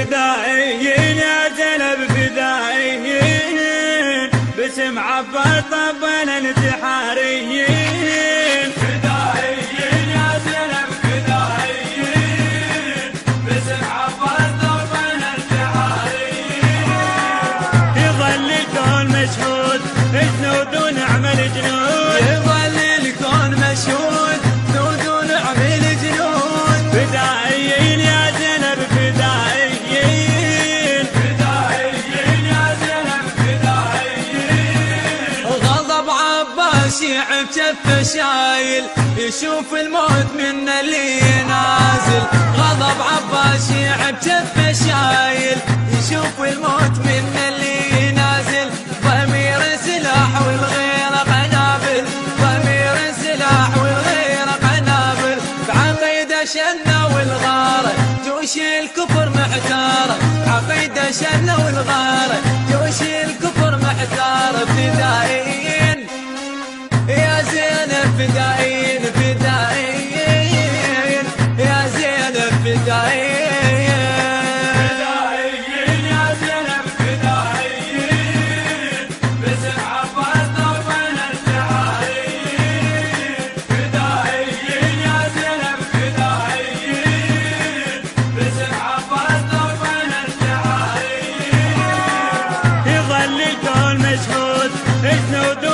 فدائيين يا زينب فدائيين باسم عباس طبل انتحاريين فدائيين يا زينب فدائيين باسم عباس طبل انتحاريين يظل الكون مشهود جنود ونعمل جنود يظل الكون مشهود جنود ونعمل جنود فدائيين يا زينب فدائيين فدائيين يا زينب فدائيين غضب عباس يعب جفه شايل يشوف الموت من اللي نازل غضب عباس يعب جفه شايل يشوف الموت من اللي نازل ضمير سلاح والغير قنابل ضمير سلاح والغير قنابل بعقيده شنه والغاره جوش الكفر محتاره عقيده شنه والغاره جوش الكفر محتاره فدائيين يا زينب فدائيين فدائيين يا زينب فدائيين يظل الكون مشهود جنود